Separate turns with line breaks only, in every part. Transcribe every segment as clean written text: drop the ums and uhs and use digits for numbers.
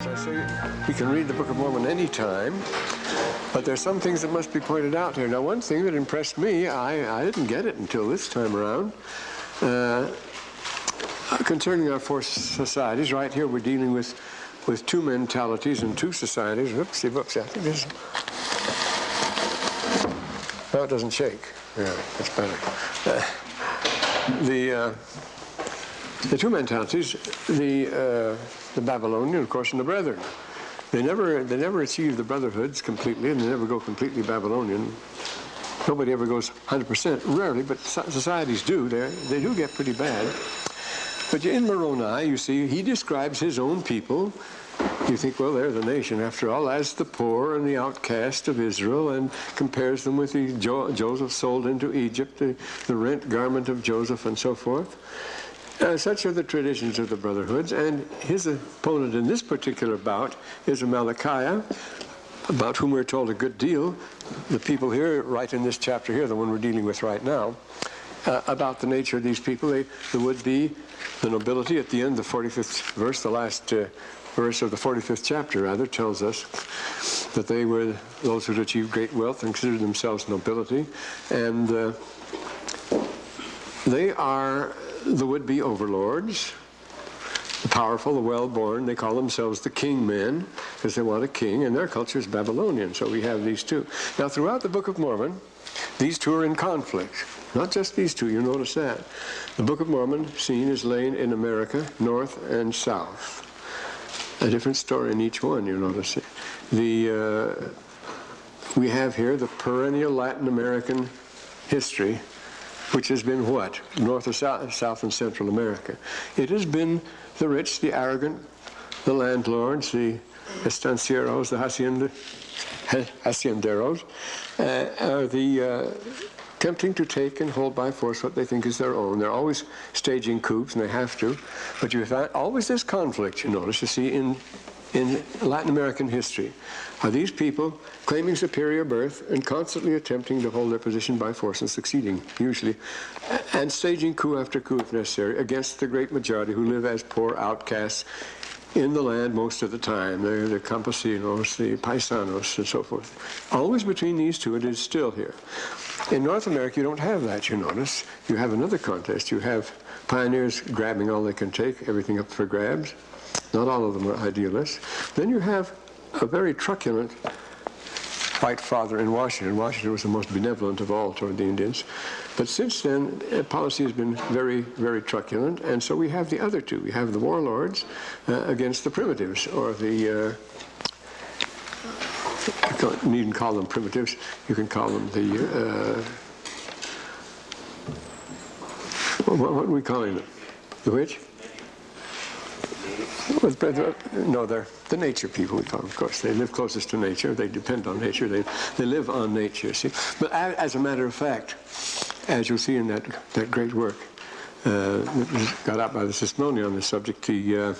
I say, we can read the Book of Mormon anytime, but there's some things that must be pointed out here. Now, one thing that impressed me, I didn't get it until this time around, concerning our four societies. Right here we're dealing with two mentalities and two societies. Whoopsie, whoopsie, I think this is... No, it doesn't shake. Yeah, that's better. The two mentalities, the Babylonian, of course, and the Brethren. They never achieve the brotherhoods completely, and they never go completely Babylonian. Nobody ever goes 100%, rarely, but societies do. They do get pretty bad. But in Moroni, you see, he describes his own people. You think, well, they're the nation, after all, as the poor and the outcast of Israel, and compares them with the Joseph sold into Egypt, the rent garment of Joseph, and so forth. Such are the traditions of the brotherhoods, and his opponent in this particular bout is Malachi, about whom we're told a good deal. The people here, right in this chapter here, the one we're dealing with right now, about the nature of these people. There would be the nobility at the end, the 45th verse, the last verse of the 45th chapter, rather, tells us that they were those who had achieved great wealth and considered themselves nobility, and they are the would-be overlords, the powerful, the well-born. They call themselves the king men because they want a king, and their culture is Babylonian, so we have these two. Now, throughout the Book of Mormon, these two are in conflict. Not just these two, you notice that. The Book of Mormon, seen, is laid in America, north and south. A different story in each one, you notice. We have here the perennial Latin American history, which has been what? North or South and Central America. It has been the rich, the arrogant, the landlords, the estancieros, the hacienderos, the tempting to take and hold by force what they think is their own. They're always staging coups, and they have to. But you find always this conflict, you notice, you see, in Latin American history. Are these people claiming superior birth and constantly attempting to hold their position by force and succeeding, usually, and staging coup after coup if necessary, against the great majority who live as poor outcasts in the land most of the time. They're the campesinos, the paisanos, and so forth. Always between these two, it is still here. In North America, you don't have that, you notice. You have another contest. You have pioneers grabbing all they can take, everything up for grabs. Not all of them are idealists. Then you have a very truculent white father in Washington. Washington was the most benevolent of all toward the Indians. But since then, policy has been very, very truculent, and so we have the other two. We have the warlords against the primitives, or the... you needn't call them primitives. You can call them the... what are we calling them? The which? No, they're the nature people, we call them, of course. They live closest to nature. They depend on nature. They live on nature, see. But as a matter of fact, as you'll see in that great work that was got out by the Smithsonian on this subject, the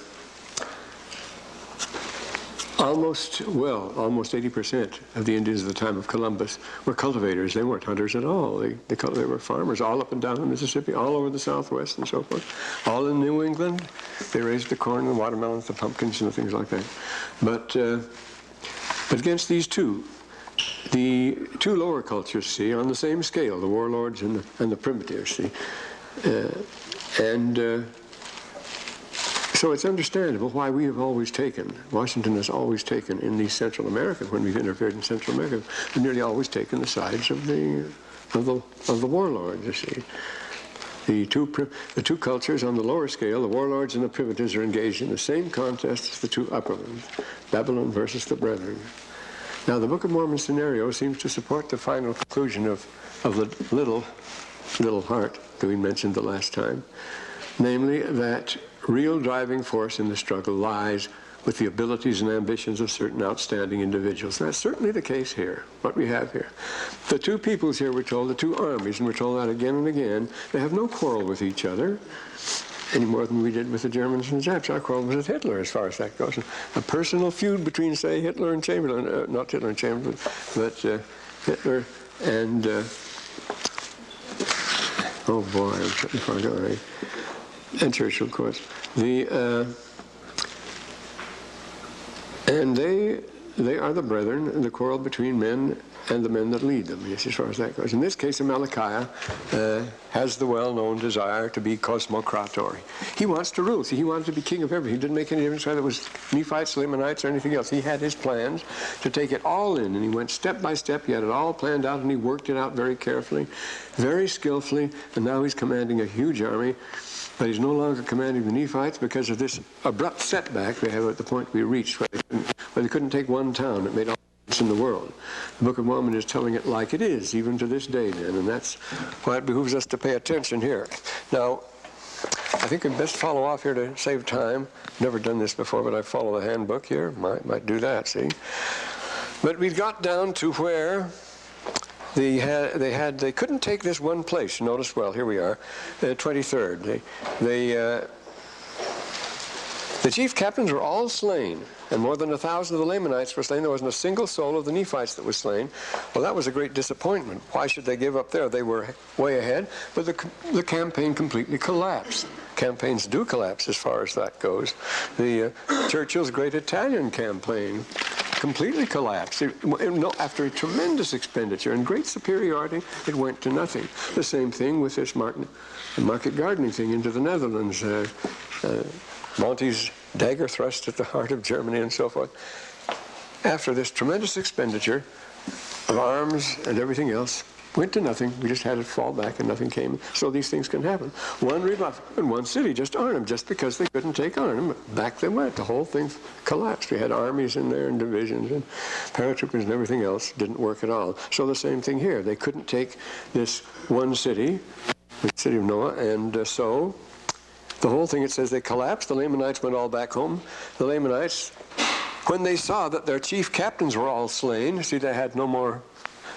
almost 80% of the Indians at the time of Columbus were cultivators. They weren't hunters at all. They were farmers all up and down the Mississippi, all over the Southwest and so forth. All in New England, they raised the corn, the watermelons, the pumpkins, and things like that. But against these two, the two lower cultures, see, on the same scale, the warlords and the primitives, see. So it's understandable why we have always taken, Washington has always taken in the Central America, when we've interfered in Central America, we've nearly always taken the sides of the warlords, you see. The two cultures on the lower scale, the warlords and the primitives, are engaged in the same contest as the two upper ones, Babylon versus the Brethren. Now, the Book of Mormon scenario seems to support the final conclusion of the little heart that we mentioned the last time, namely that real driving force in the struggle lies with the abilities and ambitions of certain outstanding individuals. And that's certainly the case here, what we have here. The two peoples here, we're told, the two armies, and we're told that again and again, they have no quarrel with each other, any more than we did with the Germans and the Japs. Our quarrel was with Hitler, as far as that goes. A personal feud between, say, Hitler and Chamberlain, not Hitler and Chamberlain, but Hitler and, oh boy, I'm trying to find out, right? And Churchill, of course. And they are the brethren, the quarrel between men and the men that lead them, yes, as far as that goes. In this case, Amalickiah has the well-known desire to be cosmocrator. He wants to rule. See, he wanted to be king of everything. He didn't make any difference whether it was Nephites, Lamanites, or anything else. He had his plans to take it all in, and he went step by step. He had it all planned out, and he worked it out very carefully, very skillfully, and now he's commanding a huge army. But he's no longer commanding the Nephites because of this abrupt setback they have at the point we reached, where they couldn't take one town. It made all the difference in the world. The Book of Mormon is telling it like it is, even to this day, then, and that's why it behooves us to pay attention here. Now, I think we'd best follow off here to save time. Never done this before, but I follow the handbook here. Might do that, see? But we got down to where they couldn't take this one place. Notice well, here we are, 23rd. The chief captains were all slain, and more than 1,000 of the Lamanites were slain. There wasn't a single soul of the Nephites that was slain. Well, that was a great disappointment. Why should they give up there? They were way ahead, but the campaign completely collapsed. Campaigns do collapse as far as that goes. Churchill's great Italian campaign completely collapsed. After a tremendous expenditure and great superiority, it went to nothing. The same thing with this market gardening thing into the Netherlands. Monty's dagger thrust at the heart of Germany and so forth. After this tremendous expenditure of arms and everything else, went to nothing. We just had it fall back and nothing came. So these things can happen. One rebuff in one city, just Arnhem, just because they couldn't take Arnhem. Back they went. The whole thing collapsed. We had armies in there and divisions and paratroopers and everything else. Didn't work at all. So the same thing here. They couldn't take this one city, the city of Noah, and so the whole thing, it says they collapsed. The Lamanites went all back home. The Lamanites, when they saw that their chief captains were all slain, see, they had no more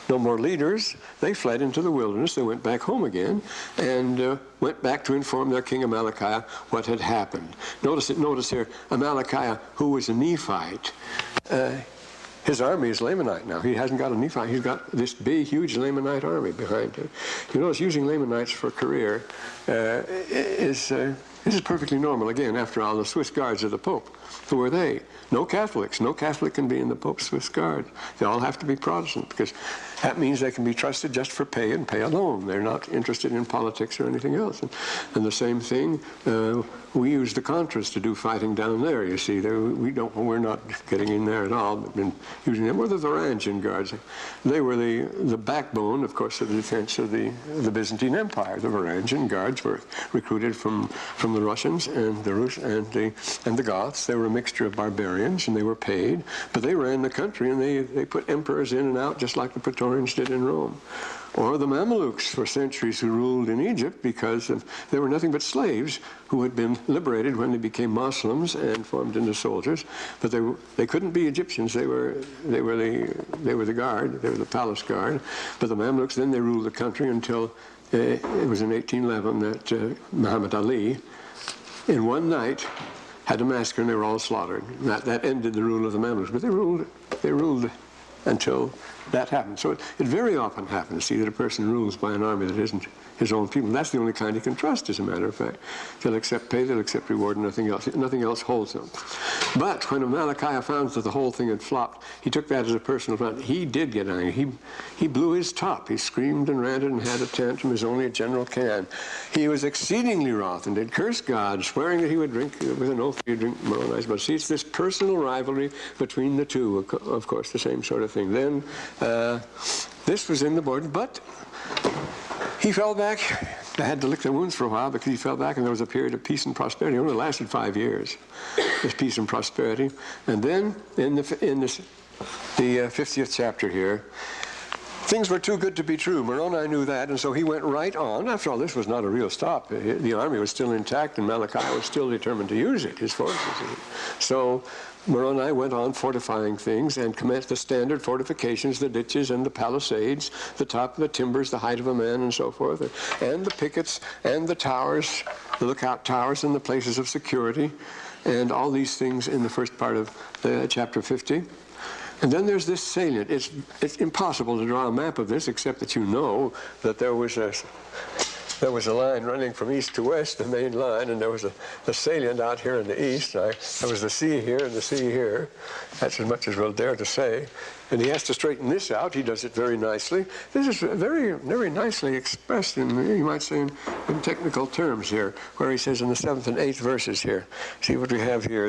leaders, they fled into the wilderness. They went back home again and went back to inform their king Amalickiah what had happened. Notice here, Amalickiah, who was a Nephite, his army is Lamanite now. He hasn't got a Nephite. He's got this big, huge Lamanite army behind him. You notice using Lamanites for a career this is perfectly normal. Again, after all, the Swiss Guards of the Pope. Who are they? No Catholics. No Catholic can be in the Pope's Swiss Guard. They all have to be Protestant, because that means they can be trusted just for pay and pay alone. They're not interested in politics or anything else. And the same thing, we use the Contras to do fighting down there, you see. We're not getting in there at all. We've been using them. Or the Varangian Guards. They were the backbone, of course, of the defense of the Byzantine Empire. The Varangian Guards were recruited from the Russians and the Rus and the Goths. They were a mixture of barbarians, and they were paid, but they ran the country, and they put emperors in and out just like the Praetorians did in Rome. Or the Mamelukes for centuries, who ruled in Egypt because they were nothing but slaves who had been liberated when they became Muslims and formed into soldiers. But they couldn't be Egyptians. They were the guard. They were the palace guard. But the Mamelukes, then they ruled the country until it was in 1811 that Muhammad Ali, in one night, had a massacre, and they were all slaughtered. That ended the rule of the Mamelukes. But they ruled until that happened. So it very often happens, see, that a person rules by an army that isn't his own people. And that's the only kind he can trust, as a matter of fact. They'll accept pay, they'll accept reward, and nothing else. Nothing else holds them. But when Amalickiah found that the whole thing had flopped, he took that as a personal affront. He did get angry. He blew his top. He screamed and ranted and had a tantrum as only a general can. He was exceedingly wroth and did curse God, swearing that he would drink, with an oath, he would drink Mormonized blood. See, it's this personal rivalry between the two, of course, the same sort of thing. Then this was in the border, but he fell back. They had to lick their wounds for a while because he fell back, and there was a period of peace and prosperity. It only lasted 5 years, this peace and prosperity. And then in the 50th chapter here, things were too good to be true. Moroni knew that, and so he went right on. After all, this was not a real stop. The army was still intact, and Amalickiah was still determined to use it, his forces. So Moroni went on fortifying things and commenced the standard fortifications, the ditches and the palisades, the top of the timbers, the height of a man, and so forth, and the pickets and the towers, the lookout towers and the places of security, and all these things in the first part of chapter 50. And then there's this salient. It's impossible to draw a map of this, except that you know that there was there was a line running from east to west, the main line, and there was a salient out here in the east. There was the sea here and the sea here. That's as much as we'll dare to say. And he has to straighten this out. He does it very nicely. This is very, very nicely expressed in, you might say, in technical terms here, where he says in the 7th and 8th verses here. See what we have here.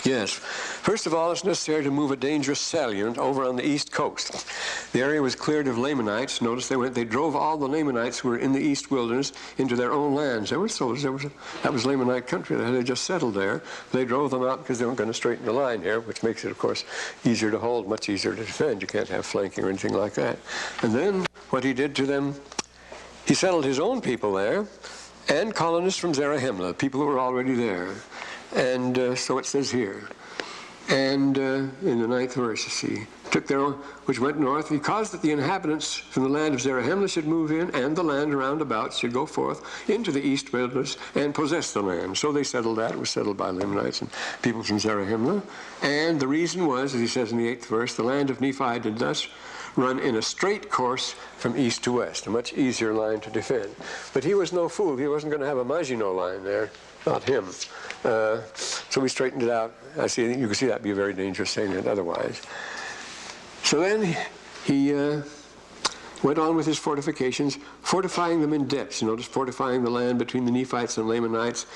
Yes. First of all, it's necessary to move a dangerous salient over on the east coast. The area was cleared of Lamanites. Notice they drove all the Lamanites who were in the east wilderness into their own lands. They were soldiers. That was Lamanite country. They had just settled there. They drove them out because they weren't going to straighten the line here, which makes it, of course, easier to hold, much easier to defend. You can't have flanking or anything like that. And then what he did to them, he settled his own people there and colonists from Zarahemla, people who were already there. And so it says here. And in the 9th verse, you see, took their own, which went north. He caused that the inhabitants from the land of Zarahemla should move in, and the land around about should go forth into the east wilderness and possess the land. So they settled that. It was settled by Lamanites and people from Zarahemla. And the reason was, as he says in the 8th verse, the land of Nephi did thus run in a straight course from east to west, a much easier line to defend. But he was no fool. He wasn't going to have a Maginot line there, not him. So we straightened it out. You can see that be a very dangerous salient otherwise. So then he went on with his fortifications, fortifying them in depths. You notice fortifying the land between the Nephites and Lamanites.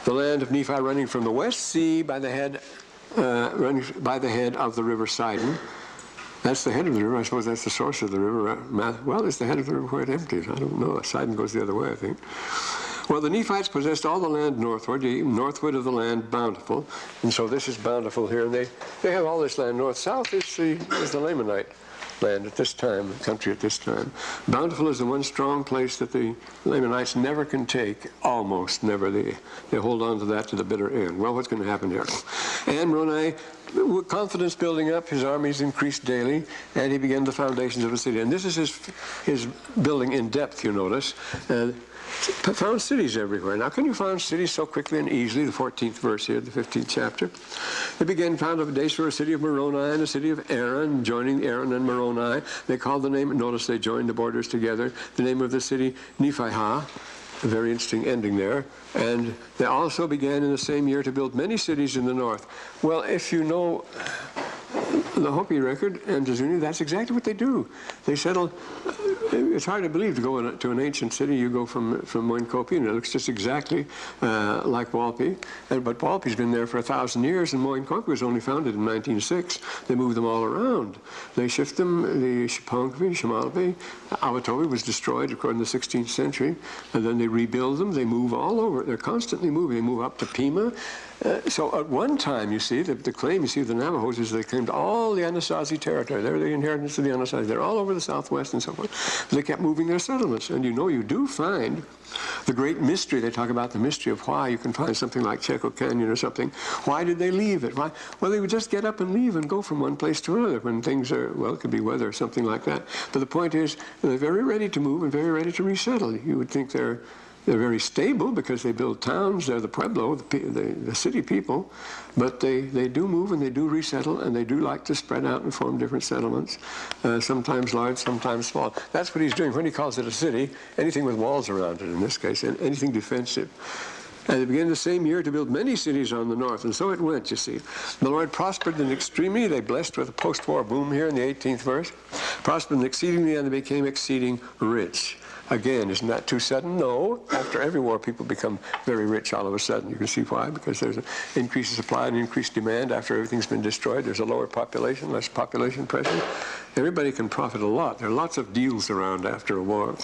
The land of Nephi running from the West Sea by the head of the river Sidon. That's the head of the river. I suppose that's the source of the river. Well, it's the head of the river where it empties. I don't know. Sidon goes the other way, I think. Well, the Nephites possessed all the land northward of the land Bountiful. And so this is Bountiful here. And they have all this land north-south. Is the Lamanite land at this time, the country at this time. Bountiful is the one strong place that the Lamanites never can take, almost never. They hold on to that to the bitter end. Well, what's going to happen here? And Moroni, with confidence building up, his armies increased daily, and he began the foundations of the city. And this is his building in depth, you notice. Found cities everywhere. Now, can you found cities so quickly and easily? The 14th verse here, the 15th chapter. They began foundation for a city of Moroni and a city of Aaron, joining Aaron and Moroni. They called the name, notice they joined the borders together, the name of the city Nephihah. A very interesting ending there. And they also began in the same year to build many cities in the north. Well, if you know the Hopi record and Tazuni, that's exactly what they do. They settle. It's hard to believe to go to an ancient city. You go from Moenkopi, and it looks just exactly like Walpi. But Walpi's been there for 1,000 years, and Moenkopi was only founded in 1906. They moved them all around. They shift them. The Shipongpi, Shamalpi, Awatobi was destroyed, according to the 16th century, and then they rebuild them. They move all over. They're constantly moving. They move up to Pima. So at one time, you see, the claim, you see, of the Navajos is they claimed all the Anasazi territory. They're the inheritance of the Anasazi. They're all over the southwest and so forth. But they kept moving their settlements. And you do find the great mystery. They talk about the mystery of why you can find something like Chaco Canyon or something. Why did they leave it? Why? Well, they would just get up and leave and go from one place to another when things are, well, it could be weather or something like that. But the point is, they're very ready to move and very ready to resettle. You would think they're very stable because they build towns. They're the Pueblo, the city people. But they do move and they do resettle, and they do like to spread out and form different settlements, sometimes large, sometimes small. That's what he's doing when he calls it a city, anything with walls around it in this case, and anything defensive. And they began the same year to build many cities on the north, and so it went, you see. The Lord prospered them extremely. They blessed with a post-war boom here in the 18th verse. Prospered them exceedingly, and they became exceeding rich. Again, isn't that too sudden? No. After every war, people become very rich all of a sudden. You can see why. Because there's an increase in supply and increased demand. After everything's been destroyed, there's a lower population, less population pressure. Everybody can profit a lot. There are lots of deals around after a war.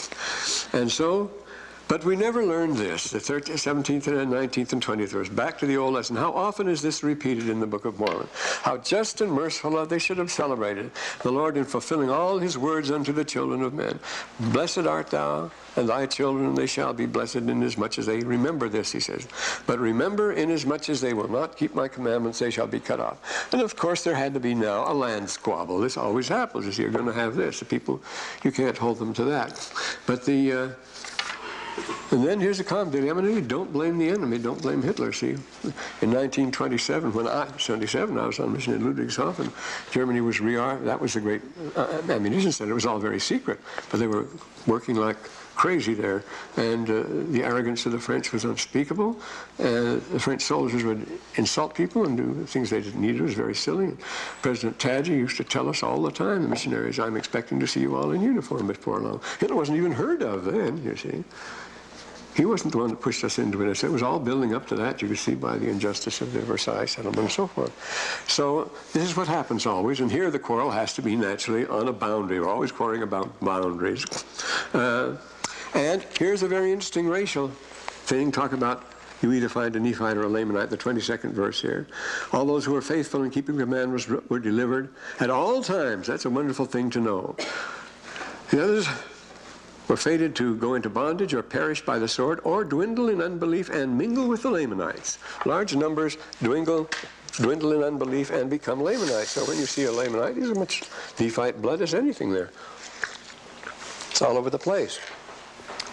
And so, but we never learned this, the 17th and 19th and 20th verse. Back to the old lesson. How often is this repeated in the Book of Mormon? How just and merciful they should have celebrated the Lord in fulfilling all his words unto the children of men. Blessed art thou, and thy children, they shall be blessed inasmuch as they remember this, he says. But remember, inasmuch as they will not keep my commandments, they shall be cut off. And of course, there had to be now a land squabble. This always happens. You're going to have this. The people, you can't hold them to that. But And then here's the common denominator: don't blame the enemy, don't blame Hitler. See, in 1927, I was on mission in Ludwigshafen. Germany was that was a great ammunition center. It was all very secret, but they were working like crazy there, and the arrogance of the French was unspeakable. The French soldiers would insult people and do things they didn't need. It was very silly. President Tadge used to tell us all the time, the missionaries, "I'm expecting to see you all in uniform before long." Hitler wasn't even heard of then, you see. He wasn't the one that pushed us into it. It was all building up to that. You could see by the injustice of the Versailles settlement and so forth. So this is what happens always. And here the quarrel has to be naturally on a boundary. We're always quarreling about boundaries. And here's a very interesting racial thing. Talk about you either find a Nephite or a Lamanite, the 22nd verse here. All those who were faithful in keeping commandments were delivered at all times. That's a wonderful thing to know. The others were fated to go into bondage or perish by the sword or dwindle in unbelief and mingle with the Lamanites. Large numbers dwindle in unbelief and become Lamanites. So when you see a Lamanite, there's as much Nephite blood as anything there. It's all over the place.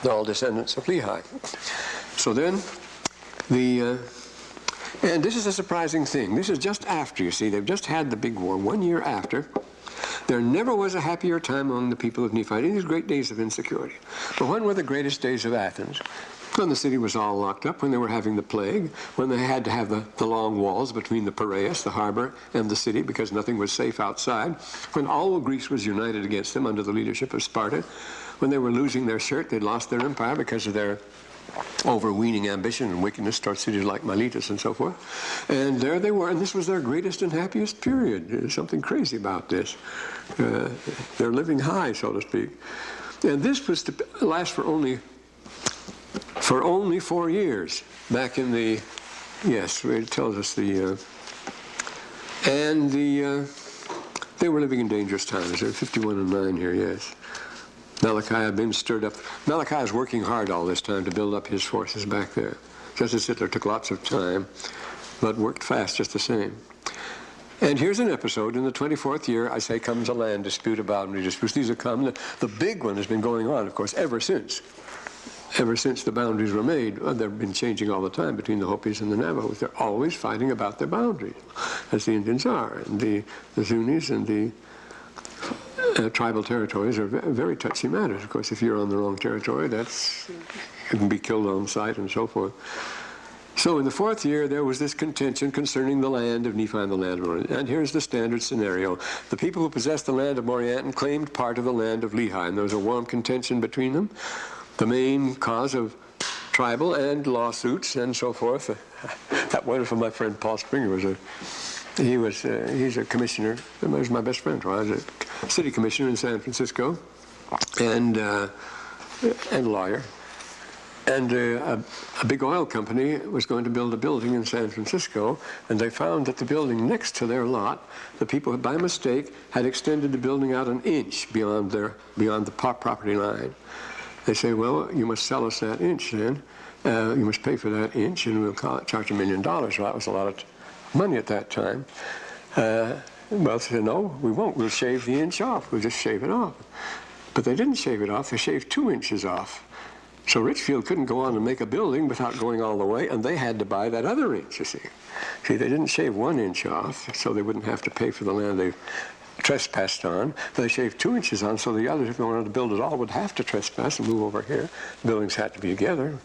They're all descendants of Lehi. So then, and this is a surprising thing. This is just after, you see, they've just had the big war, 1 year after. There never was a happier time among the people of Nephi in these great days of insecurity. But when were the greatest days of Athens? When the city was all locked up, when they were having the plague, when they had to have the long walls between the Piraeus, the harbor, and the city because nothing was safe outside, when all of Greece was united against them under the leadership of Sparta, when they were losing their shirt, they'd lost their empire because of their overweening ambition and wickedness towards cities like Miletus and so forth. And there they were, and this was their greatest and happiest period. There's something crazy about this. They're living high, so to speak. And this was to last for only 4 years. Back in the, yes, it tells us they were living in dangerous times. They're 51 and 9 here, yes. Malachi had been stirred up. Malachi is working hard all this time to build up his forces back there. Just as Hitler took lots of time, but worked fast just the same. And here's an episode. In the 24th year, I say, comes a land dispute, a boundary dispute. These have come. The big one has been going on, of course, ever since. Ever since the boundaries were made. Well, they've been changing all the time between the Hopis and the Navajos. They're always fighting about their boundaries, as the Indians are, and the Zunis and the tribal territories are very touchy matters. Of course, if you're on the wrong territory, you can be killed on sight and so forth. So in the 4th year, there was this contention concerning the land of Nephi and the land of Morianton. And here's the standard scenario. The people who possessed the land of Morianton claimed part of the land of Lehi, and there was a warm contention between them. The main cause of tribal and lawsuits and so forth. That wonderful, my friend Paul Springer he's a commissioner. He was my best friend. I was a city commissioner in San Francisco, and a lawyer. And a big oil company was going to build a building in San Francisco, and they found that the building next to their lot, the people, by mistake, had extended the building out an inch beyond the property line. They say, well, you must sell us that inch then. You must pay for that inch, and we'll charge $1 million. Well, that was a lot of money at that time. Well, they said, no, we won't. We'll shave the inch off. We'll just shave it off. But they didn't shave it off. They shaved 2 inches off. So Richfield couldn't go on and make a building without going all the way, and they had to buy that other inch, you see. See, they didn't shave 1 inch off, so they wouldn't have to pay for the land they trespassed on. They shaved 2 inches on, so the others, if they wanted to build at all, would have to trespass and move over here. The buildings had to be together.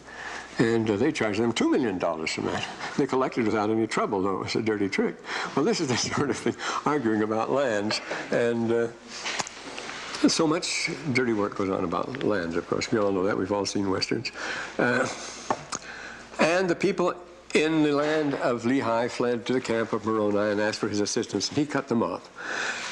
And they charged them $2 million from that. They collected without any trouble, though. It was a dirty trick. Well, this is the sort of thing, arguing about lands. And so much dirty work goes on about lands, of course. We all know that. We've all seen Westerns. And the people in the land of Lehi fled to the camp of Moroni and asked for his assistance, and he cut them off.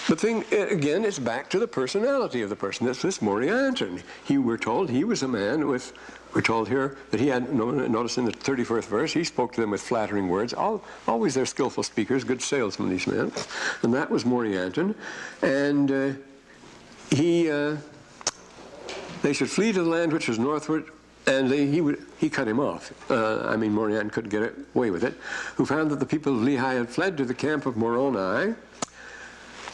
The thing, again, is back to the personality of the person. That's this Morianton. We're told he was a man with... We're told here that he had, notice in the 31st verse, he spoke to them with flattering words. Always they're skillful speakers, good salesmen, these men. And that was Morianton. And they should flee to the land which was northward, and he cut him off. Morianton couldn't get away with it. Who found that the people of Lehi had fled to the camp of Moroni.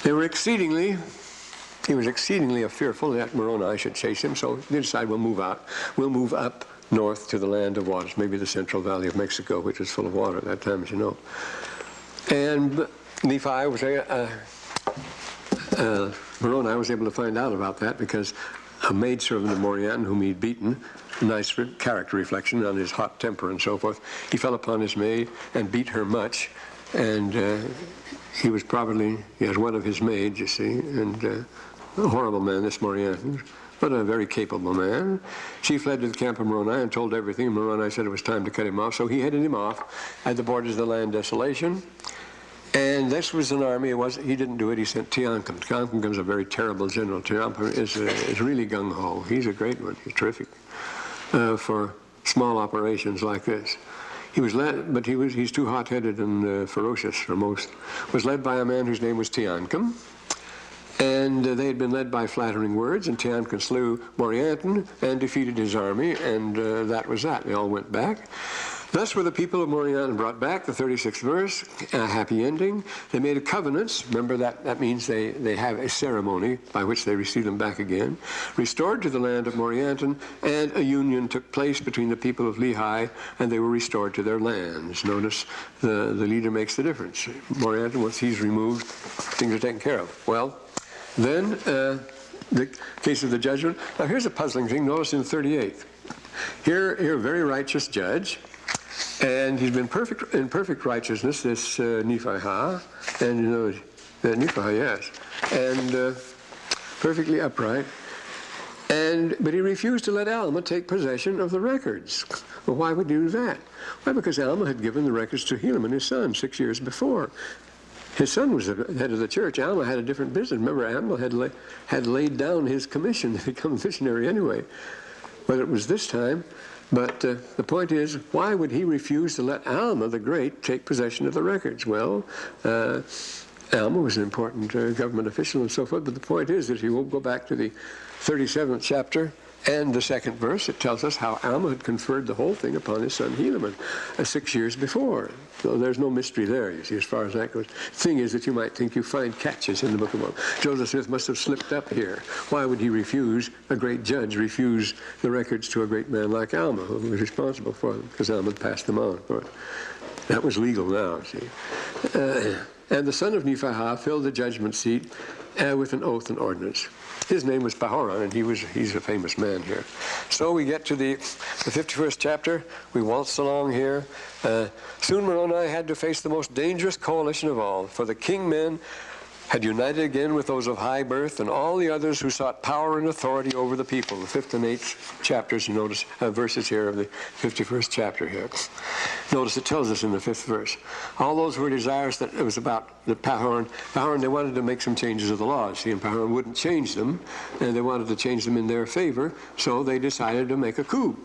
He was exceedingly fearful that Moroni should chase him, so they decided we'll move up north to the land of waters, maybe the Central Valley of Mexico, which was full of water at that time, as you know. And Nephi was Moroni was able to find out about that because a maidservant of Morianton, whom he'd beaten, a nice character reflection on his hot temper and so forth, he fell upon his maid and beat her much, and he was one of his maids, you see, and a horrible man, this Morianton, but a very capable man. She fled to the camp of Moroni and told everything. Moroni said it was time to cut him off, so he headed him off at the borders of the land desolation. And this was an army. He didn't do it. He sent Teancum. Teancum is a very terrible general. Teancum is really gung-ho. He's a great one. He's terrific for small operations like this. He was led, but he's too hot-headed and ferocious for most. Was led by a man whose name was Teancum. And they had been led by flattering words, and Teancum slew Morianton and defeated his army, and that was that. They all went back. Thus were the people of Morianton brought back, the 36th verse, a happy ending. They made a covenant. Remember that means they have a ceremony by which they receive them back again. Restored to the land of Morianton, and a union took place between the people of Lehi, and they were restored to their lands. Notice the leader makes the difference. Morianton, once he's removed, things are taken care of. Well, then the case of the judgment. Now here's a puzzling thing. Notice in 38th. Here a very righteous judge. And he's been in perfect righteousness, this Nephi, and Nephi, yes, and perfectly upright. But he refused to let Alma take possession of the records. Well, why would he do that? Why? Because Alma had given the records to Helaman, his son, 6 years before. His son was the head of the church. Alma had a different business. Remember, Alma had laid down his commission to become a missionary anyway. Whether it was this time. But the point is, why would he refuse to let Alma the Great take possession of the records? Well, Alma was an important government official and so forth, but the point is that if you will go back to the 37th chapter and the 2nd verse, it tells us how Alma had conferred the whole thing upon his son Helaman 6 years before. So there's no mystery there, you see, as far as that goes. The thing is that you might think you find catches in the Book of Mormon. Joseph Smith must have slipped up here. Why would he refuse, a great judge, refuse the records to a great man like Alma, who was responsible for them, because Alma had passed them on. That was legal now, see. And the son of Nephi filled the judgment seat with an oath and ordinance. His name was Pahoran, and he's a famous man here. So we get to the 51st chapter. We waltz along here. Soon Moroni had to face the most dangerous coalition of all, for the king men had united again with those of high birth and all the others who sought power and authority over the people. The 5th and 8th chapters, you notice verses here of the 51st chapter here. Notice it tells us in the 5th verse. All those were desirous that it was about the Pahoran, they wanted to make some changes of the laws. See, and Pahoran wouldn't change them, and they wanted to change them in their favor, so they decided to make a coup.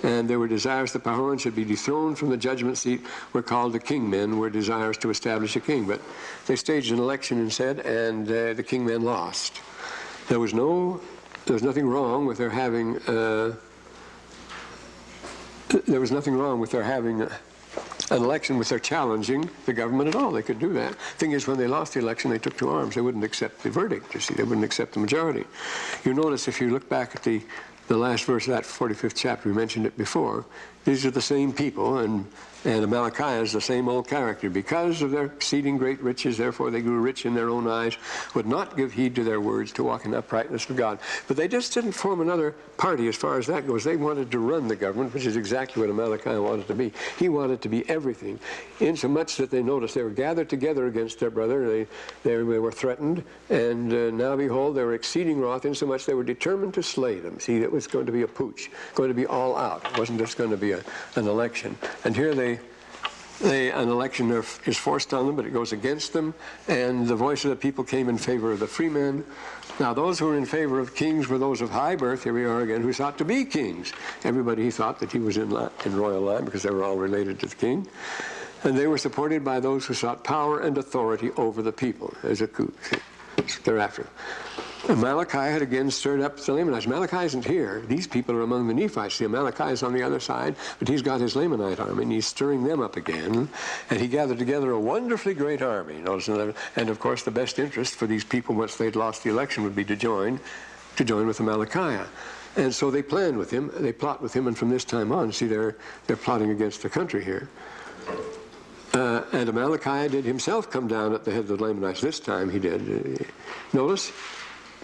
And they were desirous that Pahoran should be dethroned from the judgment seat, were called the king men, were desirous to establish a king. But they staged an election instead, and the king men lost. There was nothing wrong with their having an election with their challenging the government at all. They could do that. Thing is, when they lost the election, they took to arms. They wouldn't accept the verdict, you see. They wouldn't accept the majority. You notice if you look back at the last verse of that 45th chapter, we mentioned it before, these are the same people, and Malachi is the same old character. Because of their exceeding great riches, therefore they grew rich in their own eyes, would not give heed to their words, to walk in uprightness of God. But they just didn't form another party as far as that goes. They wanted to run the government, which is exactly what Malachi wanted to be. He wanted to be everything, insomuch that they noticed they were gathered together against their brother. They were threatened, and now behold, they were exceeding wroth, insomuch they were determined to slay them. See, it was going to be a putsch, going to be all out. It wasn't just going to be an election. And here an election is forced on them, but it goes against them, and the voice of the people came in favor of the freemen. Now, those who were in favor of kings were those of high birth, here we are again, who sought to be kings. Everybody thought that he was in royal line because they were all related to the king. And they were supported by those who sought power and authority over the people. There's a coup. Thereafter. And Malachi had again stirred up the Lamanites. Malachi isn't here. These people are among the Nephites. See, Malachi is on the other side, but he's got his Lamanite army, and he's stirring them up again. And he gathered together a wonderfully great army. Notice, and of course, the best interest for these people, once they'd lost the election, would be to join with Malachi. And so they plan with him, they plot with him, and from this time on, see, they're plotting against the country here. And Amalickiah did himself come down at the head of the Lamanites. This time he did. Notice,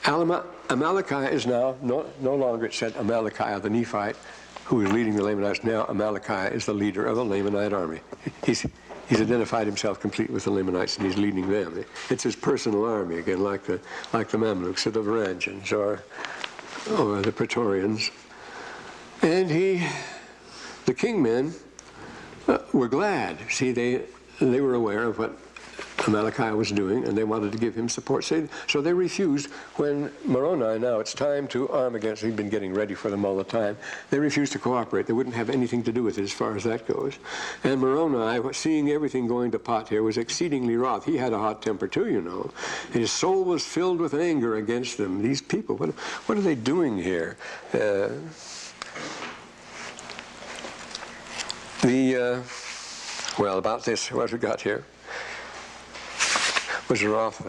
Amalickiah is now no longer, it said Amalickiah the Nephite, who is leading the Lamanites. Now Amalickiah is the leader of the Lamanite army. He's identified himself completely with the Lamanites, and he's leading them. It's his personal army, again, like the Mamluks or the Varangians or the Praetorians. And the kingmen were glad. See, they were aware of what Amalickiah was doing, and they wanted to give him support. So they refused when Moroni, now it's time to arm against, he'd been getting ready for them all the time, they refused to cooperate. They wouldn't have anything to do with it as far as that goes. And Moroni, seeing everything going to pot here, was exceedingly wroth. He had a hot temper too, you know. His soul was filled with anger against them. These people, what are they doing here? Well, about this, what we got here was wrath.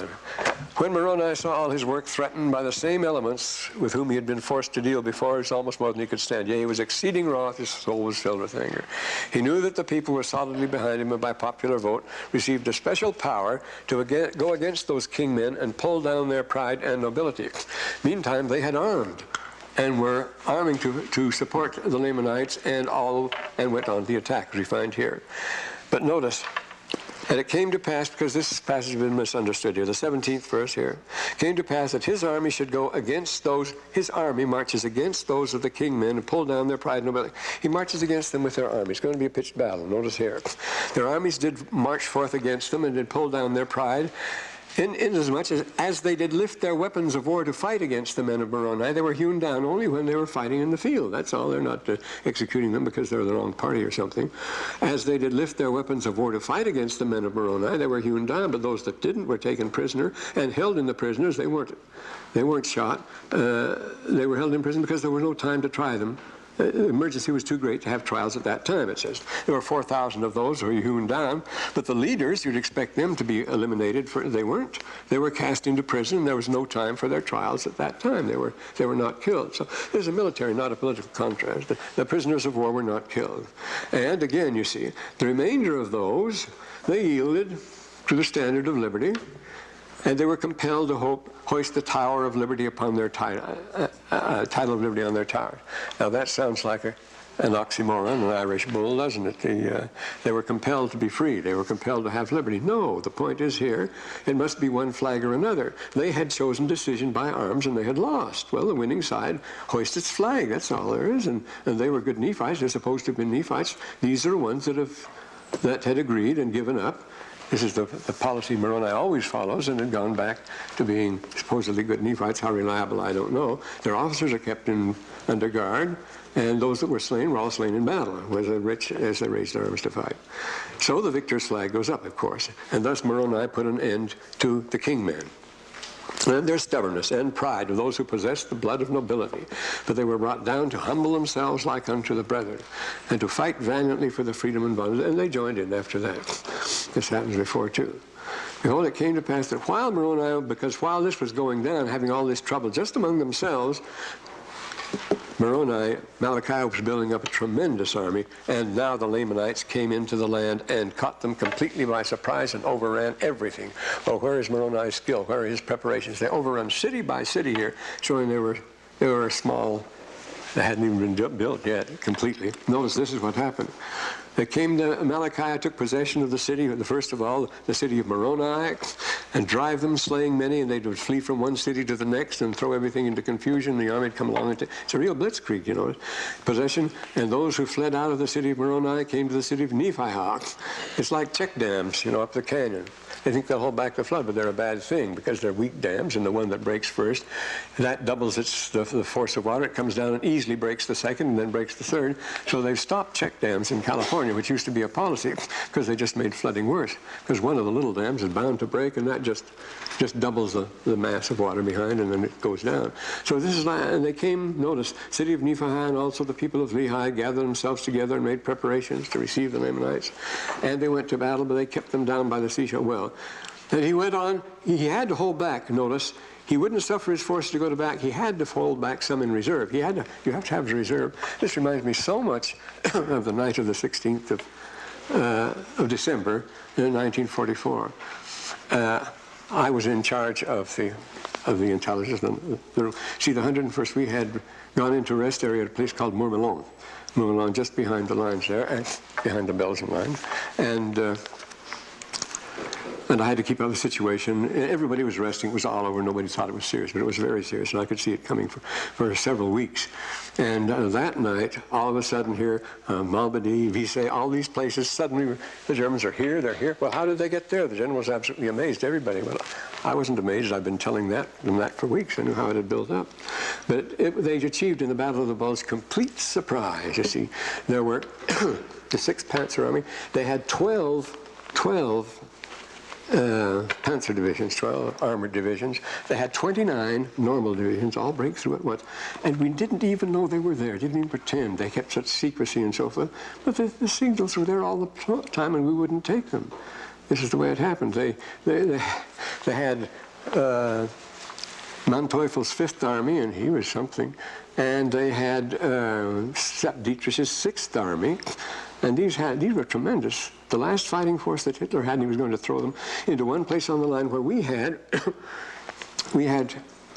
When Moroni saw all his work threatened by the same elements with whom he had been forced to deal before, it's almost more than he could stand. Yea, he was exceeding wroth, his soul was filled with anger. He knew that the people were solidly behind him, and by popular vote received a special power to go against those kingmen and pull down their pride and nobility. Meantime, they had armed and were arming to support the Lamanites and went on the attack, as we find here. But notice, and it came to pass, because this passage has been misunderstood here, the 17th verse here, came to pass that his army should go against those, his army marches against those of the kingmen and pull down their pride and nobility. He marches against them with their army. It's going to be a pitched battle. Notice here. Their armies did march forth against them and did pull down their pride, inasmuch as they did lift their weapons of war to fight against the men of Moroni. They were hewn down only when they were fighting in the field. That's all. They're not executing them because they're the wrong party or something. As they did lift their weapons of war to fight against the men of Moroni, they were hewn down, but those that didn't were taken prisoner and held in the prisoners. They weren't shot. They were held in prison because there was no time to try them. The emergency was too great to have trials at that time, it says. There were 4,000 of those who were hewn down, but the leaders, you'd expect them to be eliminated. They weren't. They were cast into prison, and there was no time for their trials at that time. They were not killed. So there's a military, not a political contrast. The prisoners of war were not killed. And again, you see, the remainder of those, they yielded to the standard of liberty, and they were compelled to hoist the Tower of Liberty upon their title of liberty on their tower. Now that sounds like an oxymoron, an Irish bull, doesn't it? They were compelled to be free. They were compelled to have liberty. No, the point is here, it must be one flag or another. They had chosen decision by arms, and they had lost. Well, the winning side hoists its flag. That's all there is. And they were good Nephites. They're supposed to have been Nephites. These are the ones that had agreed and given up. This is the policy Moroni always follows, and had gone back to being supposedly good Nephites. How reliable, I don't know. Their officers are kept under guard, and those that were slain were all slain in battle as they raised arms to fight. So the victor's flag goes up, of course, and thus Moroni put an end to the kingmen and their stubbornness and pride of those who possessed the blood of nobility. But they were brought down to humble themselves like unto the brethren, and to fight valiantly for the freedom and bondage, and they joined in after that. This happens before too. Behold, it came to pass that while this was going down, having all this trouble just among themselves, Amalickiah was building up a tremendous army, and now the Lamanites came into the land and caught them completely by surprise and overran everything. Well, where is Moroni's skill? Where are his preparations? They overrun city by city here, showing they were small. They hadn't even been built yet completely. Notice this is what happened. They came to Amalickiah, took possession of the city, first of all, the city of Moroni, and drive them, slaying many, and they would flee from one city to the next and throw everything into confusion. The army would come along. It's a real blitzkrieg, you know, possession. And those who fled out of the city of Moroni came to the city of Nephihah. It's like check dams, you know, up the canyon. They think they'll hold back the flood, but they're a bad thing because they're weak dams, and the one that breaks first, that doubles the force of water. It comes down and easily breaks the second and then breaks the third. So they've stopped check dams in California, which used to be a policy, because they just made flooding worse. Because one of the little dams is bound to break, and that just doubles the mass of water behind, and then it goes down. So this is, and they came, notice, city of Nephihah and also the people of Lehi gathered themselves together and made preparations to receive the Lamanites. And they went to battle, but they kept them down by the seashore. Well, and he went on, he had to hold back, notice, he wouldn't suffer his force to go to back. He had to hold back some in reserve. You have to have a reserve. This reminds me so much of the night of the 16th of December in 1944. I was in charge of the intelligence. See, the 101st, we had gone into a rest area at a place called Mormon, just behind the lines there, and behind the Belgian line, and I had to keep up the situation. Everybody was resting. It was all over. Nobody thought it was serious, but it was very serious, and I could see it coming for several weeks. And that night, all of a sudden here, Malbedy, Visay, all these places, suddenly the Germans are here, they're here. Well, how did they get there? The general was absolutely amazed, everybody. Well, I wasn't amazed. I've been telling them that for weeks. I knew how it had built up. But they achieved in the Battle of the Bulge complete surprise. You see, there were the 6th Panzer Army. They had 12 Panzer divisions, 12 armored divisions. They had 29 normal divisions, all break through at once. And we didn't even know they were there, didn't even pretend. They kept such secrecy and so forth. But the signals were there all the time, and we wouldn't take them. This is the way it happened. They had Manteuffel's 5th Army, and he was something. And they had Sepp Dietrich's 6th Army. And these were tremendous. The last fighting force that Hitler had, and he was going to throw them into one place on the line where we had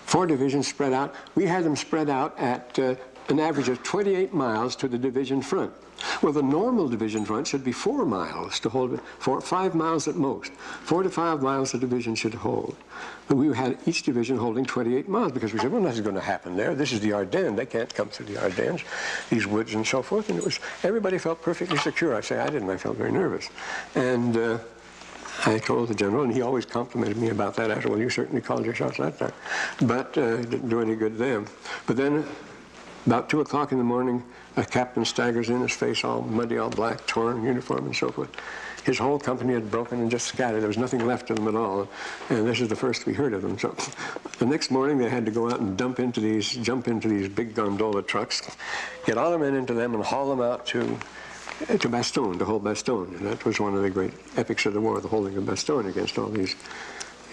4 divisions spread out. We had them spread out at an average of 28 miles to the division front. Well, the normal division front should be 4 miles to hold, 5 miles at most. 4 to 5 miles a division should hold. But we had each division holding 28 miles because we said, well, nothing's going to happen there. This is the Ardennes. They can't come through the Ardennes, these woods and so forth. And everybody felt perfectly secure. I say I didn't. I felt very nervous. And I told the general, and he always complimented me about that after, well, you certainly called your shots that time. But it didn't do any good then. But then about 2 o'clock in the morning, a captain staggers in, his face all muddy, all black, torn, uniform and so forth. His whole company had broken and just scattered. There was nothing left of them at all. And this is the first we heard of them. So the next morning they had to go out and jump into these big gondola trucks, get all the men into them and haul them out to Bastogne, to hold Bastogne. And that was one of the great epics of the war, the holding of Bastogne against all these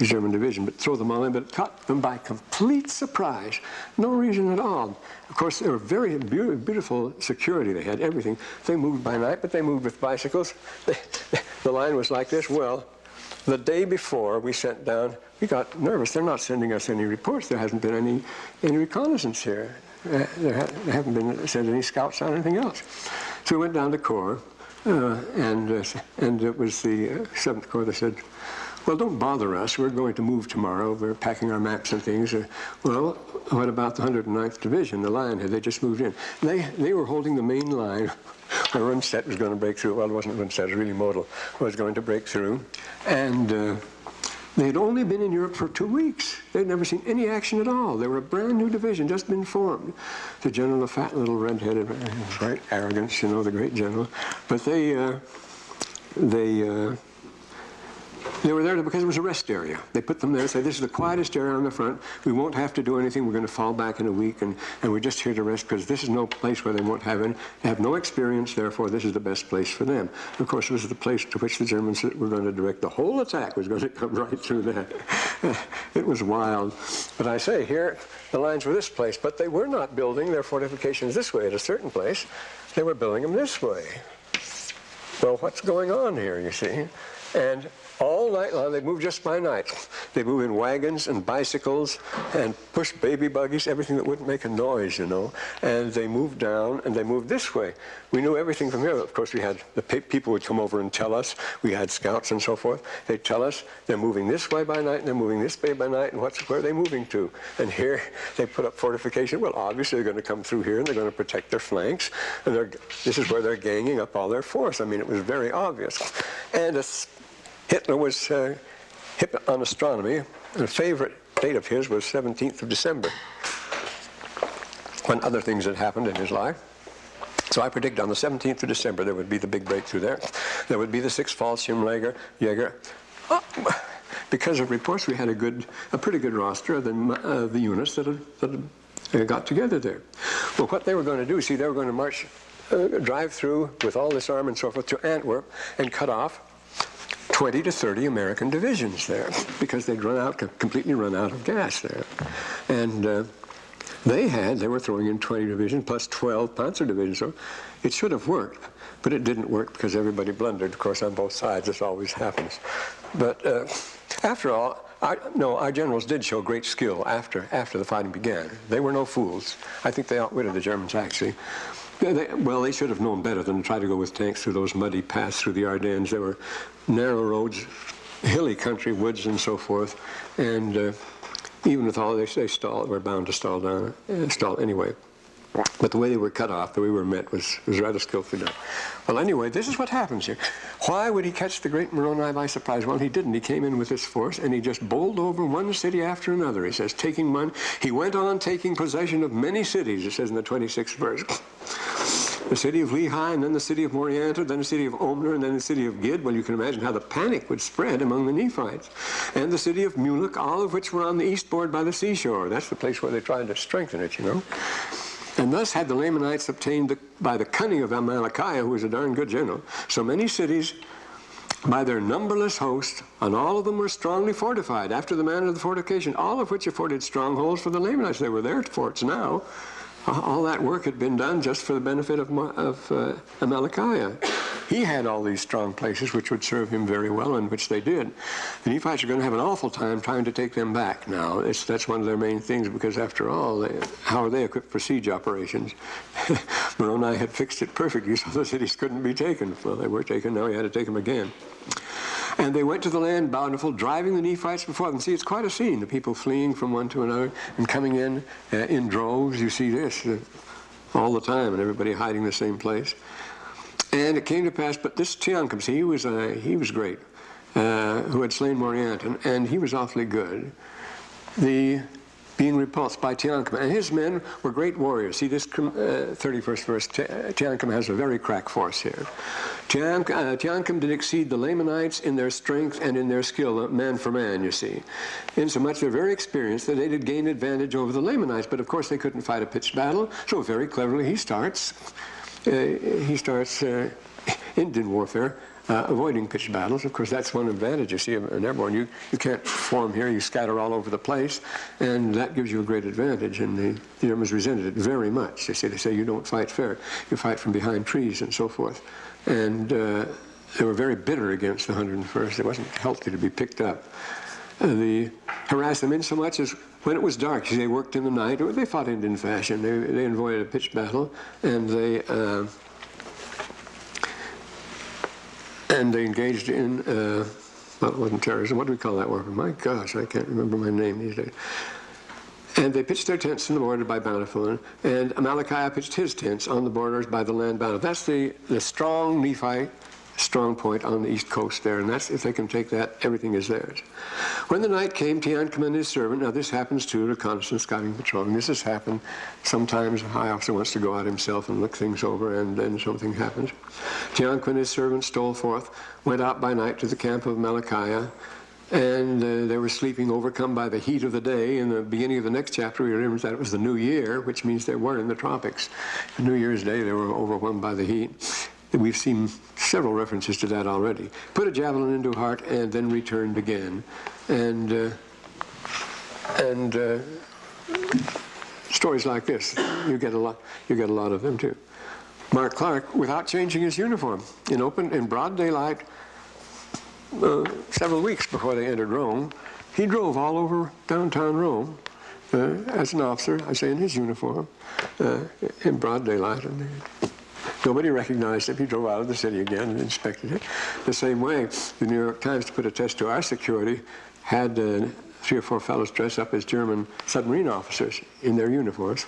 German division, but throw them all in, but it caught them by complete surprise. No reason at all. Of course, they were very beautiful security. They had everything. They moved by night, but they moved with bicycles. The line was like this. Well, the day before we sent down, we got nervous. They're not sending us any reports. There hasn't been any reconnaissance here. There haven't been sent any scouts on anything else. So we went down to Corps, and it was the 7th Corps that said, well, don't bother us. We're going to move tomorrow. We're packing our maps and things. Well, what about the 109th Division, the line? Had they just moved in? They were holding the main line where Rundstedt was going to break through. Well, it wasn't Rundstedt, it was really Model was going to break through. And they had only been in Europe for 2 weeks. They'd never seen any action at all. They were a brand new division, just been formed. The general, the fat little red-headed, great arrogance, you know, the great general. But they were there because it was a rest area. They put them there and said, this is the quietest area on the front. We won't have to do anything. We're going to fall back in a week, and we're just here to rest because this is no place where they won't have any. They have no experience, therefore this is the best place for them. Of course, this is the place to which the Germans were going to direct. The whole attack was going to come right through that. It was wild. But I say, here, the lines were this place, but they were not building their fortifications this way at a certain place. They were building them this way. Well, what's going on here, you see? And all night long, they move just by night. They move in wagons and bicycles and push baby buggies, everything that wouldn't make a noise, you know. And they moved down, and they moved this way. We knew everything from here. Of course, we had the people would come over and tell us. We had scouts and so forth. They'd tell us they're moving this way by night, and they're moving this way by night, and where are they moving to? And here, they put up fortification. Well, obviously, they're going to come through here, and they're going to protect their flanks. And this is where they're ganging up all their force. I mean, it was very obvious. And Hitler was hip on astronomy, and a favorite date of his was 17th of December, when other things had happened in his life. So I predicted on the 17th of December there would be the big breakthrough there. There would be the 6th Fallschirmjäger. Because of reports, we had a pretty good roster of the units that had got together there. Well, what they were going to do, see, they were going to march, drive through with all this arm and so forth to Antwerp and cut off 20 to 30 American divisions there because they'd completely run out of gas there. And they were throwing in 20 divisions plus 12 Panzer divisions. So it should have worked, but it didn't work because everybody blundered, of course, on both sides. This always happens. But after all, our generals did show great skill after the fighting began. They were no fools. I think they outwitted the Germans, actually. They should have known better than to try to go with tanks through those muddy paths through the Ardennes. There were narrow roads, hilly country, woods, and so forth. And even with all this, they were bound to stall anyway. But the way they were cut off, the way we were met, was rather skillfully done. Well, anyway, this is what happens here. Why would he catch the great Moroni by surprise? Well, he didn't. He came in with this force, and he just bowled over one city after another. He says, taking one. He went on taking possession of many cities, it says in the 26th verse. The city of Lehi, and then the city of Moriantor, then the city of Omner, and then the city of Gid. Well, you can imagine how the panic would spread among the Nephites. And the city of Mulic, all of which were on the eastboard by the seashore. That's the place where they tried to strengthen it, you know. And thus had the Lamanites obtained by the cunning of Amalickiah, who was a darn good general, so many cities by their numberless host, and all of them were strongly fortified after the manner of the fortification, all of which afforded strongholds for the Lamanites. They were their forts now. All that work had been done just for the benefit of Amalickiah. He had all these strong places which would serve him very well, and which they did. The Nephites are going to have an awful time trying to take them back now. That's one of their main things, because after all, how are they equipped for siege operations? Moroni had fixed it perfectly so the cities couldn't be taken. Well, they were taken, now he had to take them again. And they went to the land bountiful, driving the Nephites before them. See, it's quite a scene, the people fleeing from one to another and coming in droves. You see this all the time, and everybody hiding the same place. And it came to pass, but this Teancum, see, he was great, who had slain Morianton, and he was awfully good. Being repulsed by Teancum, and his men were great warriors. See, this 31st verse, Teancum has a very crack force here. Teancum did exceed the Lamanites in their strength and in their skill, man for man, you see. Insomuch they're very experienced that they did gain advantage over the Lamanites, but of course they couldn't fight a pitched battle, so very cleverly he starts Indian warfare, avoiding pitched battles. Of course, that's one advantage you see in airborne. You can't form here, you scatter all over the place, and that gives you a great advantage, and the Germans resented it very much. They say you don't fight fair, you fight from behind trees and so forth. And they were very bitter against the 101st. It wasn't healthy to be picked up. They harassed them in so much as when it was dark, they worked in the night. They fought Indian fashion. They avoided a pitched battle, and they engaged in, well, it wasn't terrorism. What do we call that weapon? My gosh, I can't remember my name these days. And they pitched their tents in the border by Bountiful, and Amalickiah pitched his tents on the borders by the land bountiful. That's the strong Nephite strong point on the east coast there, and that's, if they can take that, everything is theirs. When the night came, Teancum and his servant, now this happens too, reconnaissance, scouting, patrolling. This has happened. Sometimes a high officer wants to go out himself and look things over, and then something happens. Teancum and his servant stole forth, went out by night to the camp of Amalickiah, and they were sleeping, overcome by the heat of the day. In the beginning of the next chapter, we remember that it was the New Year, which means they were in the tropics. New Year's Day, they were overwhelmed by the heat. We've seen several references to that already. Put a javelin into heart and then returned again. And stories like this, you get a lot of them too. Mark Clark, without changing his uniform, in broad daylight, several weeks before they entered Rome, he drove all over downtown Rome as an officer, I say in his uniform, in broad daylight. And nobody recognized him. He drove out of the city again and inspected it. The same way, the New York Times, to put a test to our security, had 3 or 4 fellows dress up as German submarine officers in their uniforms,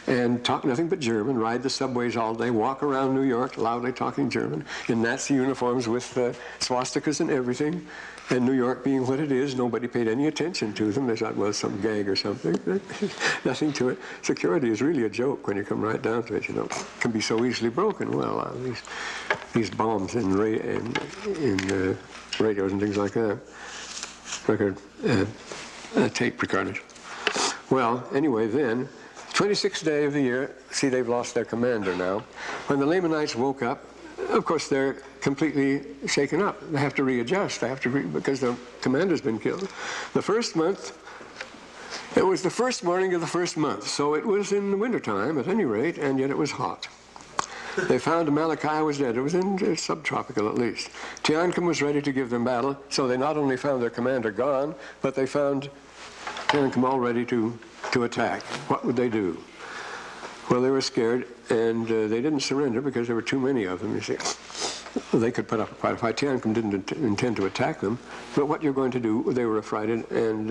and talk nothing but German, ride the subways all day, walk around New York loudly talking German, in Nazi uniforms with swastikas and everything. And New York being what it is, nobody paid any attention to them. They thought, well, some gag or something. Nothing to it. Security is really a joke when you come right down to it, It can be so easily broken. Well, these bombs in radios and things like that. Tape recorders. Well, anyway, then, 26th day of the year, see, they've lost their commander now. When the Lamanites woke up, of course, they're completely shaken up. They have to readjust. They have to because the commander's been killed. The first month, it was the first morning of the first month, so it was in the wintertime at any rate, and yet it was hot. They found Malachi was dead. It was in subtropical at least. Teancum was ready to give them battle, so they not only found their commander gone, but they found Teancum all ready to attack. What would they do? Well, they were scared, and they didn't surrender because there were too many of them, you see. They could put up quite a fight. Teancum didn't intend to attack them, but what you're going to do, they were affrighted, and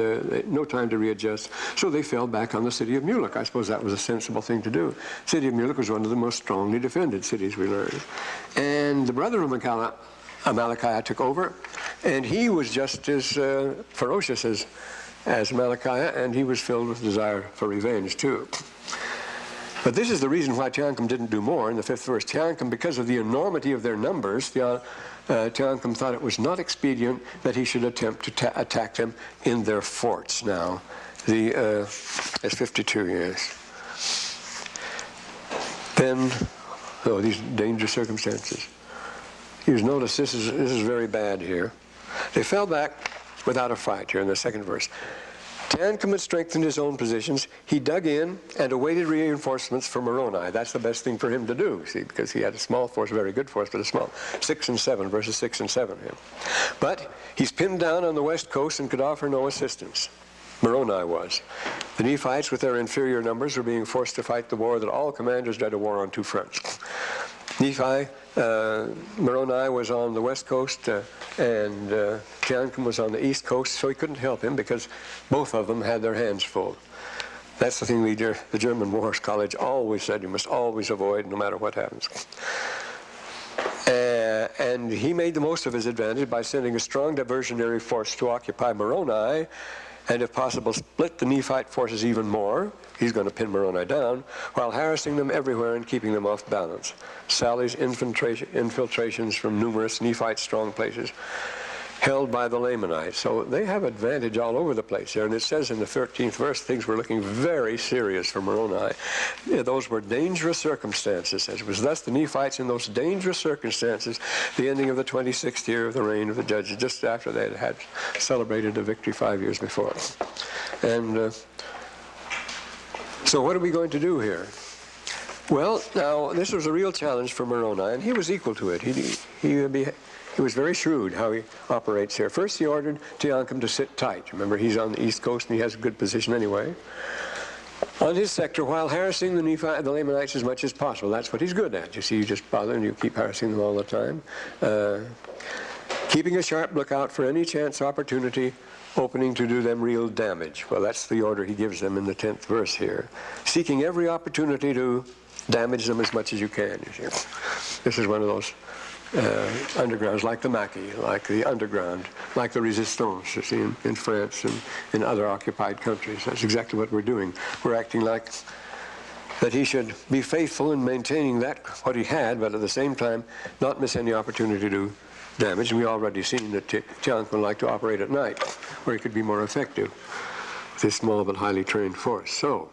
no time to readjust, so they fell back on the city of Mulic. I suppose that was a sensible thing to do. The city of Mulic was one of the most strongly defended cities, we learned. And the brother of Malachi took over, and he was just as ferocious as Malachi, and he was filled with desire for revenge, too. But this is the reason why Teancum didn't do more in the 5th verse. Teancum, because of the enormity of their numbers, Teancum thought it was not expedient that he should attempt to attack them in their forts now. That's 52 years. Then, these dangerous circumstances. You notice this is very bad here. They fell back without a fight here in the 2nd verse. Teancum had strengthened his own positions. He dug in and awaited reinforcements from Moroni. That's the best thing for him to do, see, because he had a small force, a very good force, but a small. 6 and 7, verses 6 and 7. Here. But he's pinned down on the west coast and could offer no assistance. Moroni was. The Nephites, with their inferior numbers, were being forced to fight the war that all commanders dread, a war on two fronts. Moroni was on the west coast, and Teancum was on the east coast, so he couldn't help him because both of them had their hands full. That's the thing the German Wars College always said you must always avoid no matter what happens. And he made the most of his advantage by sending a strong diversionary force to occupy Moroni, and if possible split the Nephite forces even more. He's going to pin Moroni down, while harassing them everywhere and keeping them off balance. Sally's infiltrations from numerous Nephite strong places held by the Lamanites. So they have advantage all over the place here. And it says in the 13th verse, things were looking very serious for Moroni. Those were dangerous circumstances. It was thus the Nephites in those dangerous circumstances, the ending of the 26th year of the reign of the judges, just after they had celebrated a victory 5 years before. And so what are we going to do here? Well, now, this was a real challenge for Moroni, and he was equal to it. He was very shrewd how he operates here. First, he ordered Teancum to sit tight. Remember, he's on the east coast, and he has a good position anyway. On his sector, while harassing the Lamanites as much as possible. That's what he's good at. You see, you just bother and you keep harassing them all the time. Keeping a sharp lookout for any chance opportunity opening to do them real damage. Well, that's the order he gives them in the 10th verse here. Seeking every opportunity to damage them as much as you can, you see. This is one of those undergrounds, like the Maquis, like the underground, like the Resistance, you see, in France and in other occupied countries. That's exactly what we're doing. We're acting like that he should be faithful in maintaining what he had, but at the same time not miss any opportunity to damage. And we already seen that Teancum would like to operate at night, where he could be more effective with his small but highly trained force. So,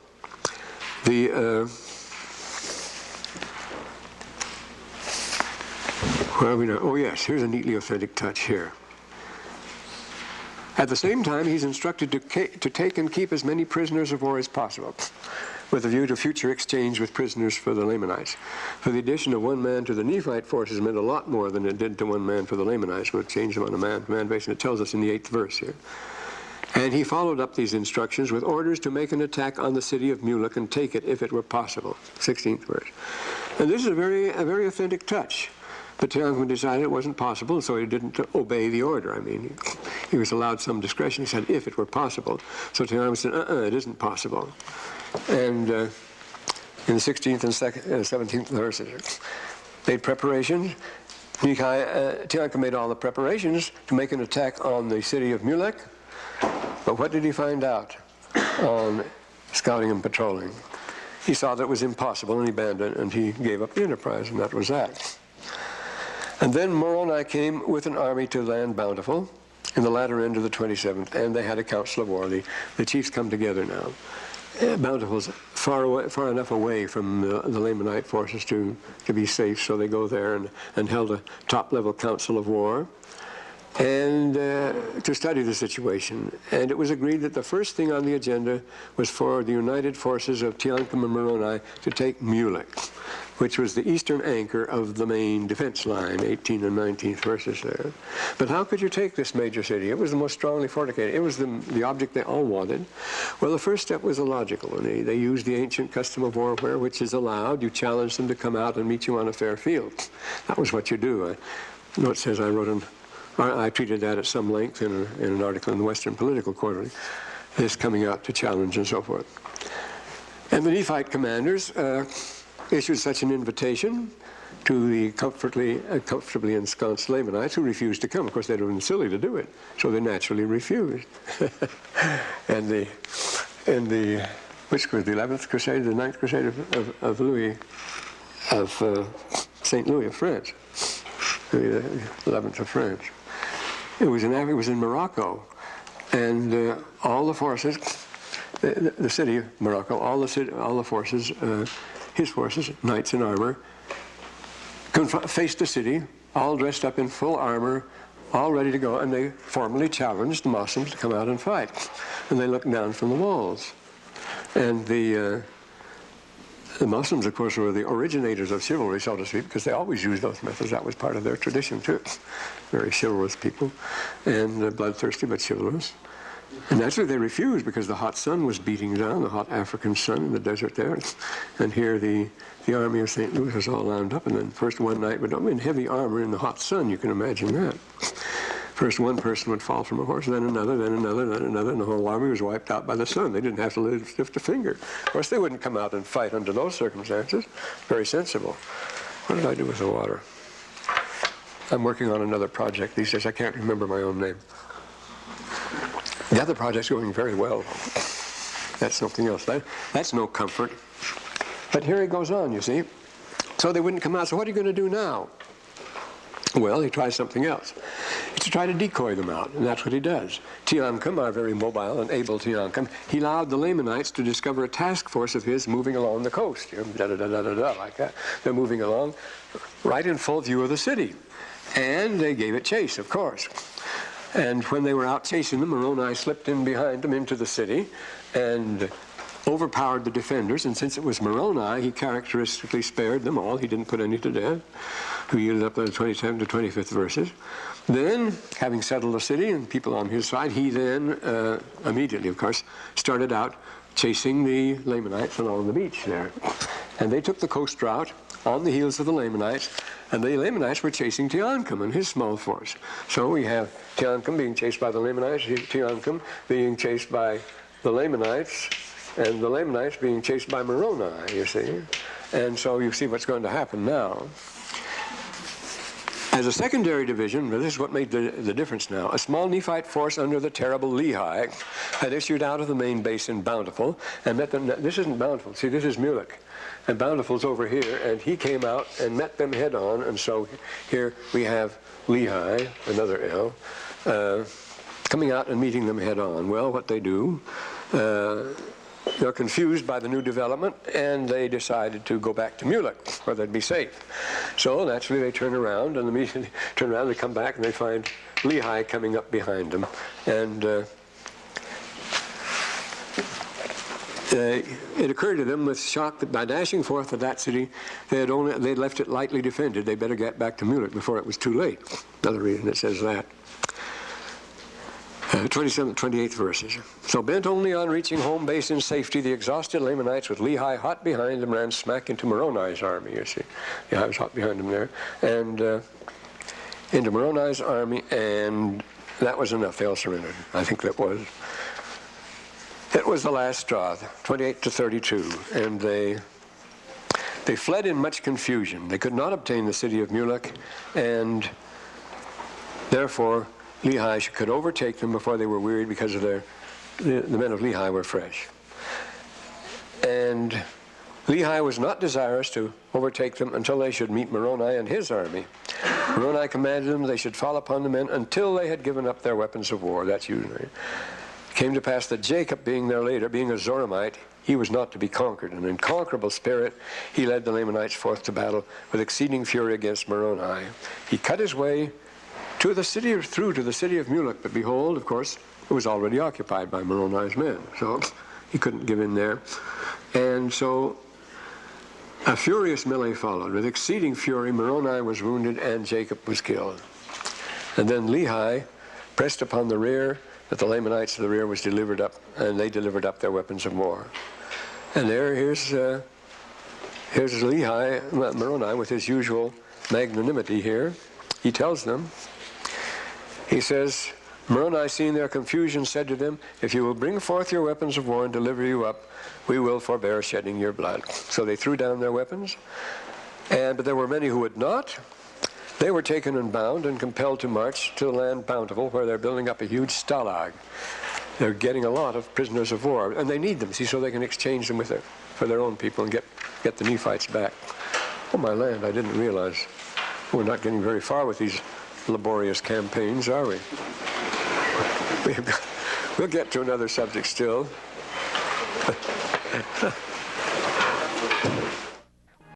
where are we now? Oh yes, here's a neatly authentic touch here. At the same time, he's instructed to take and keep as many prisoners of war as possible, with a view to future exchange with prisoners for the Lamanites. For the addition of one man to the Nephite forces meant a lot more than it did to one man for the Lamanites. We'll change them on a man-to-man basis. It tells us in the 8th verse here. And he followed up these instructions with orders to make an attack on the city of Mulic and take it if it were possible. 16th verse. And this is a very authentic touch. But Teancum decided it wasn't possible, so he didn't obey the order. I mean, he was allowed some discretion. He said, if it were possible. So Teancum said, it isn't possible. And in the 16th and 17th verses, made preparations. Teancum made all the preparations to make an attack on the city of Mulic. But what did he find out on scouting and patrolling? He saw that it was impossible, and he abandoned, and he gave up the enterprise, and that was that. And then Moroni came with an army to land Bountiful in the latter end of the 27th, and they had a council of war. The chiefs come together now. Bountiful's far enough away from the Lamanite forces to be safe, so they go there and held a top-level council of war and to study the situation. And it was agreed that the first thing on the agenda was for the united forces of Teancum and Moroni to take Mulic, which was the eastern anchor of the main defense line, 18th and 19th verses there. But how could you take this major city? It was the most strongly fortified. It was the object they all wanted. Well, the first step was illogical, and they used the ancient custom of warfare, which is allowed. You challenge them to come out and meet you on a fair field. That was what you do. It says I treated that at some length in an article in the Western Political Quarterly, this coming out to challenge and so forth. And the Nephite commanders issued such an invitation to the comfortably ensconced Lamanites who refused to come. Of course, they'd have been silly to do it, so they naturally refused. And which was the 11th Crusade, the 9th Crusade of St. Louis of France, the 11th of France. It was in Morocco, and all the forces, the city of Morocco, all the forces, his forces, knights in armor, faced the city, all dressed up in full armor, all ready to go, and they formally challenged the Muslims to come out and fight. And they looked down from the walls. And the Muslims, of course, were the originators of chivalry, so to speak, because they always used those methods. That was part of their tradition, too. Very chivalrous people, and bloodthirsty but chivalrous. And naturally they refused because the hot sun was beating down, the hot African sun in the desert there. And here the army of St. Louis was all lined up, and then first one night, but in heavy armor in the hot sun, you can imagine that. First one person would fall from a horse, then another, then another, then another, and the whole army was wiped out by the sun. They didn't have to lift a finger. Of course, they wouldn't come out and fight under those circumstances. Very sensible. What did I do with the water? I'm working on another project these days. I can't remember my own name. The other project's going very well. That's something else. That's no comfort. But here he goes on, you see. So they wouldn't come out. So what are you going to do now? Well, he tries something else. It's to try to decoy them out, and that's what he does. Teancum, our very mobile and able Teancum, he allowed the Lamanites to discover a task force of his moving along the coast, da-da-da-da-da-da, like that. They're moving along right in full view of the city. And they gave it chase, of course. And when they were out chasing them, Moroni slipped in behind them into the city and overpowered the defenders. And since it was Moroni, he characteristically spared them all. He didn't put any to death, who yielded up to the 27th to 25th verses. Then, having settled the city and people on his side, he then immediately, of course, started out chasing the Lamanites along the beach there. And they took the coast route on the heels of the Lamanites, and the Lamanites were chasing Teancum and his small force. So we have Teancum being chased by the Lamanites, Teancum being chased by the Lamanites, and the Lamanites being chased by Moroni, you see. And so you see what's going to happen now. As a secondary division, this is what made the difference now, a small Nephite force under the terrible Lehi had issued out of the main base in Bountiful and met them. This isn't Bountiful. See, this is Mulic. And Bountiful's over here, and he came out and met them head on, and so here we have Lehi, another L, coming out and meeting them head on. Well, what they do, they're confused by the new development, and they decided to go back to Mulic, where they'd be safe. So naturally they turn around, and immediately turn around, they come back, and they find Lehi coming up behind them. And it occurred to them with shock that by dashing forth of that city, they'd left it lightly defended. They better get back to Mulic before it was too late. Another reason it says that. 27th, 28th verses. So bent only on reaching home base in safety, the exhausted Lamanites with Lehi hot behind them ran smack into Moroni's army, you see. Lehi was hot behind them there. And into Moroni's army, and that was enough. They all surrendered. I think that was. It was the last straw, 28 to 32, and they fled in much confusion. They could not obtain the city of Mulic, and therefore Lehi could overtake them before they were wearied because of the men of Lehi were fresh. And Lehi was not desirous to overtake them until they should meet Moroni and his army. Moroni commanded them they should fall upon the men until they had given up their weapons of war. That's usually. came to pass that Jacob, being their leader, being a Zoramite, he was not to be conquered. An unconquerable spirit, he led the Lamanites forth to battle with exceeding fury against Moroni. He cut his way through to the city of Mulic, but behold, of course, it was already occupied by Moroni's men, so he couldn't give in there. And so a furious melee followed. With exceeding fury, Moroni was wounded and Jacob was killed. And then Lehi pressed upon the rear, but the Lamanites of the rear was delivered up, and they delivered up their weapons of war. And here's Lehi, Moroni, with his usual magnanimity here. He tells them, he says, Moroni, seeing their confusion, said to them, if you will bring forth your weapons of war and deliver you up, we will forbear shedding your blood. So they threw down their weapons, but there were many who would not. They were taken and bound and compelled to march to the land Bountiful, where they're building up a huge stalag. They're getting a lot of prisoners of war, and they need them, see, so they can exchange them for their own people and get the Nephites back. Oh, my land, I didn't realize. We're not getting very far with these laborious campaigns, are we? We'll get to another subject still.